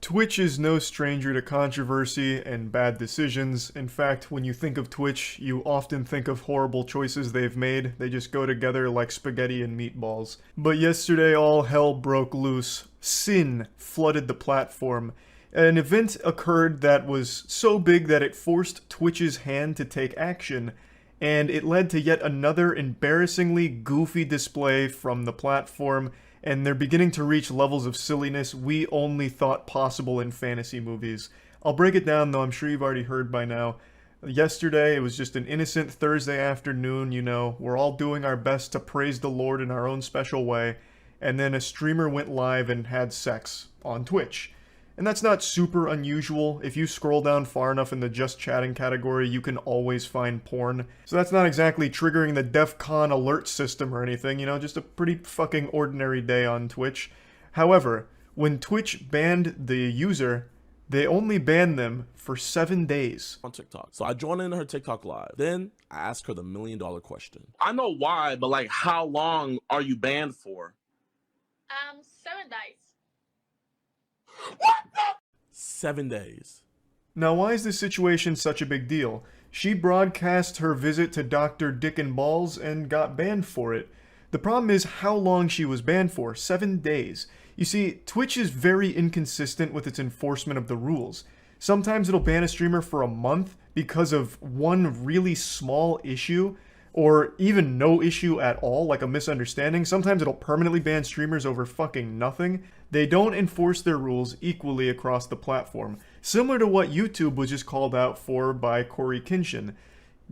Twitch is no stranger to controversy and bad decisions. In fact, when you think of Twitch, you often think of horrible choices they've made. They just go together like spaghetti and meatballs. But yesterday, all hell broke loose. Sin flooded the platform. An event occurred that was so big that it forced Twitch's hand to take action, and it led to yet another embarrassingly goofy display from the platform, and they're beginning to reach levels of silliness we only thought possible in fantasy movies. I'll break it down, though I'm sure you've already heard by now. Yesterday, it was just an innocent Thursday afternoon, you know, we're all doing our best to praise the Lord in our own special way, and then a streamer went live and had sex on Twitch. And that's not super unusual. If you scroll down far enough in the just chatting category, you can always find porn. So that's not exactly triggering the DEF CON alert system or anything, you know, just a pretty fucking ordinary day on Twitch. However, when Twitch banned the user, they only banned them for 7 days. On TikTok. So I joined in her TikTok live. Then I asked her the $1 million question. I know why, but like, how long are you banned for? 7 days. What the? 7 days. Now, why is this situation such a big deal? She broadcast her visit to Dr. Dick and Balls and got banned for it. The problem is how long she was banned for, 7 days. You see, Twitch is very inconsistent with its enforcement of the rules. Sometimes it'll ban a streamer for a month because of one really small issue, or even no issue at all, like a misunderstanding. Sometimes it'll permanently ban streamers over fucking nothing. They don't enforce their rules equally across the platform. Similar to what YouTube was just called out for by Corey Kinshin.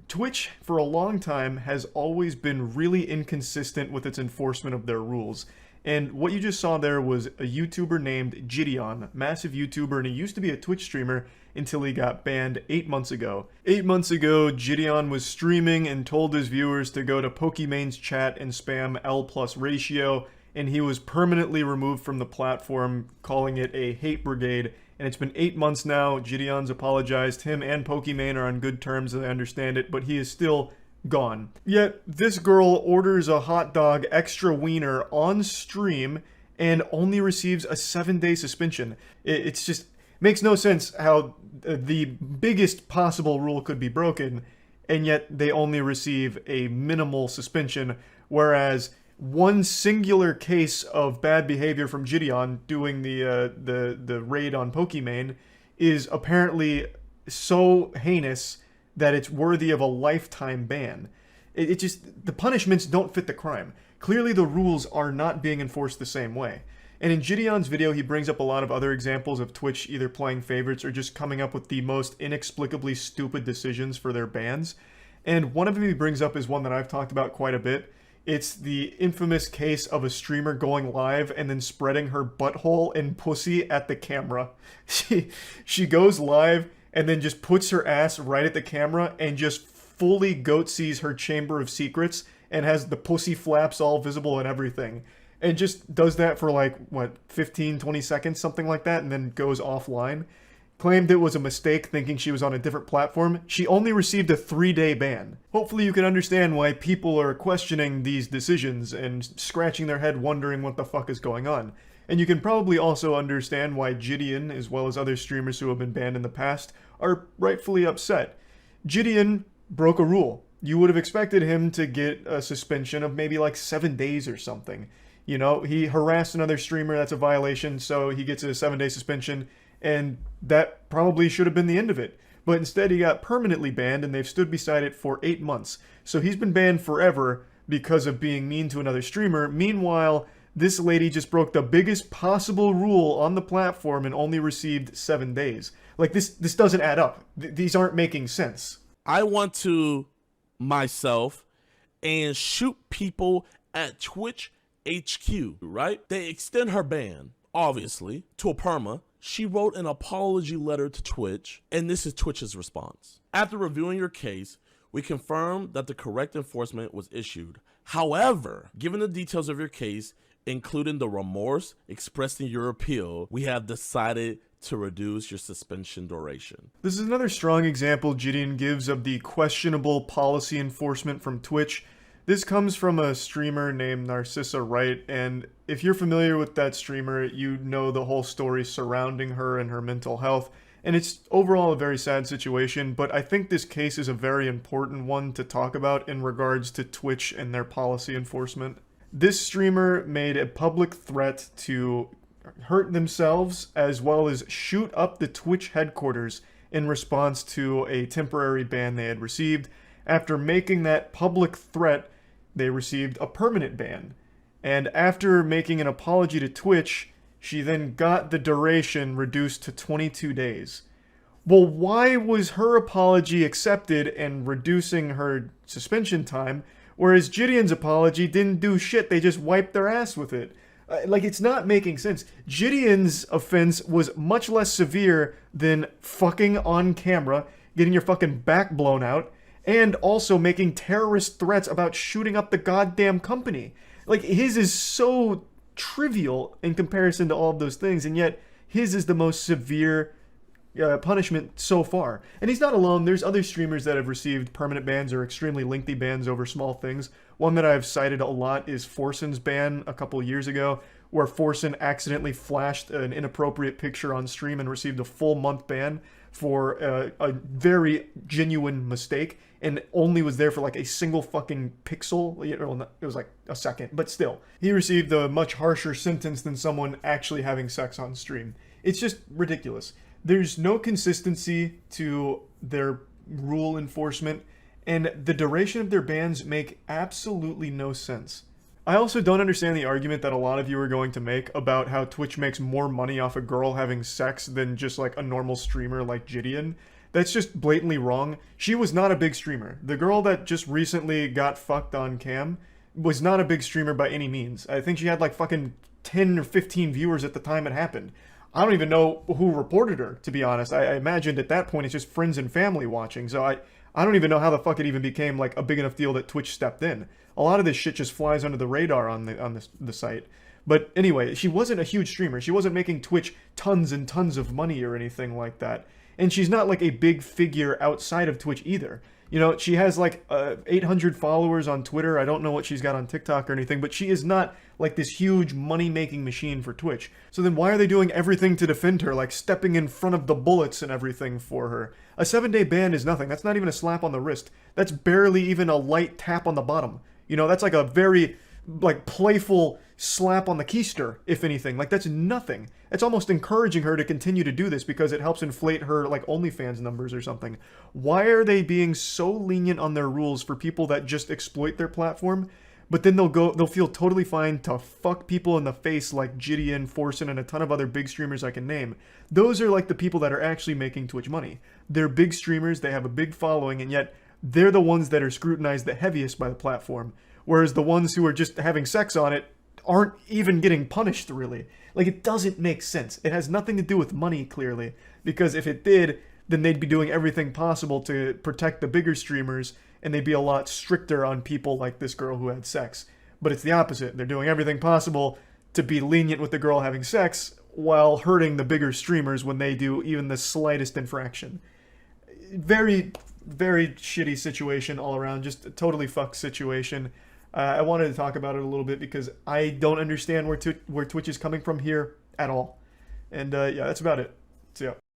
Twitch, for a long time, has always been really inconsistent with its enforcement of their rules. And what you just saw there was a YouTuber named Gideon, massive YouTuber, and he used to be a Twitch streamer until he got banned 8 months ago. 8 months ago, Gideon was streaming and told his viewers to go to penguinz chat and spam L+ ratio, and he was permanently removed from the platform, calling it a hate brigade. And it's been 8 months now. Gideon's apologized. Him and penguinz are on good terms, as I understand it, but he is still gone. Yet, this girl orders a hot dog extra wiener on stream and only receives a 7-day suspension. It's just makes no sense how the biggest possible rule could be broken, and yet they only receive a minimal suspension, whereas one singular case of bad behavior from Gideon doing the raid on penguinz is apparently so heinous that it's worthy of a lifetime ban. It just, the punishments don't fit the crime. Clearly the rules are not being enforced the same way. And in Gideon's video, he brings up a lot of other examples of Twitch either playing favorites or just coming up with the most inexplicably stupid decisions for their bans. And one of them he brings up is one that I've talked about quite a bit. It's the infamous case of a streamer going live and then spreading her butthole and pussy at the camera. She goes live and then just puts her ass right at the camera and just fully goat-sees her chamber of secrets and has the pussy flaps all visible and everything. And just does that for like, what, 15, 20 seconds, something like that, and then goes offline. Claimed it was a mistake thinking she was on a different platform. She only received a 3-day ban. Hopefully you can understand why people are questioning these decisions and scratching their head wondering what the fuck is going on. And you can probably also understand why Gideon, as well as other streamers who have been banned in the past, are rightfully upset. Gideon broke a rule. You would have expected him to get a suspension of maybe like 7 days or something. You know, he harassed another streamer, that's a violation, so he gets a 7-day suspension, and that probably should have been the end of it. But instead he got permanently banned, and they've stood beside it for 8 months. So he's been banned forever because of being mean to another streamer. Meanwhile, this lady just broke the biggest possible rule on the platform and only received 7 days. Like, this doesn't add up. These aren't making sense. I want to myself and shoot people at Twitch HQ, right? They extend her ban, obviously, to a perma. She wrote an apology letter to Twitch, and this is Twitch's response. After reviewing your case, we confirm that the correct enforcement was issued. However, given the details of your case, including the remorse expressed in your appeal, we have decided to reduce your suspension duration. This is another strong example Gideon gives of the questionable policy enforcement from Twitch. This comes from a streamer named Narcissa Wright, and if you're familiar with that streamer, you know the whole story surrounding her and her mental health, and it's overall a very sad situation, but I think this case is a very important one to talk about in regards to Twitch and their policy enforcement. This streamer made a public threat to hurt themselves as well as shoot up the Twitch headquarters in response to a temporary ban they had received. After making that public threat, they received a permanent ban. And after making an apology to Twitch, she then got the duration reduced to 22 days. Well, why was her apology accepted and reducing her suspension time, whereas Gideon's apology didn't do shit, they just wiped their ass with it? It's not making sense. Gideon's offense was much less severe than fucking on camera, getting your fucking back blown out, and also making terrorist threats about shooting up the goddamn company. His is so trivial in comparison to all of those things, and yet his is the most severe punishment so far. And he's not alone. There's other streamers that have received permanent bans or extremely lengthy bans over small things. One that I've cited a lot is Forsen's ban a couple years ago, where Forsen accidentally flashed an inappropriate picture on stream and received a full month ban for a very genuine mistake, and only was there for like a single fucking pixel. It was like a second, but still. He received a much harsher sentence than someone actually having sex on stream. It's just ridiculous. There's no consistency to their rule enforcement, and the duration of their bans make absolutely no sense. I also don't understand the argument that a lot of you are going to make about how Twitch makes more money off a girl having sex than just like a normal streamer like Gideon. That's just blatantly wrong. She was not a big streamer. The girl that just recently got fucked on cam was not a big streamer by any means. I think she had like fucking 10 or 15 viewers at the time it happened. I don't even know who reported her, to be honest. I imagined at that point it's just friends and family watching, so I don't even know how the fuck it even became like a big enough deal that Twitch stepped in. A lot of this shit just flies under the radar on the site. But anyway, she wasn't a huge streamer. She wasn't making Twitch tons and tons of money or anything like that. And she's not like a big figure outside of Twitch either. You know, she has like 800 followers on Twitter. I don't know what she's got on TikTok or anything, but she is not like this huge money-making machine for Twitch. So then why are they doing everything to defend her, like stepping in front of the bullets and everything for her? A 7-day ban is nothing. That's not even a slap on the wrist. That's barely even a light tap on the bottom. You know, that's like a very like playful slap on the keister, if anything. Like, that's nothing. It's almost encouraging her to continue to do this because it helps inflate her like OnlyFans numbers or something. Why are they being so lenient on their rules for people that just exploit their platform? But then they'll feel totally fine to fuck people in the face like Gideon, Forsen, and a ton of other big streamers I can name. Those are like the people that are actually making Twitch money. They're big streamers, they have a big following, and yet they're the ones that are scrutinized the heaviest by the platform. Whereas the ones who are just having sex on it aren't even getting punished, really. Like, it doesn't make sense. It has nothing to do with money, clearly. Because if it did, then they'd be doing everything possible to protect the bigger streamers, and they'd be a lot stricter on people like this girl who had sex. But it's the opposite. They're doing everything possible to be lenient with the girl having sex, while hurting the bigger streamers when they do even the slightest infraction. Very, very shitty situation all around. Just a totally fucked situation. I wanted to talk about it a little bit because I don't understand where Twitch is coming from here at all. And yeah, that's about it. See ya.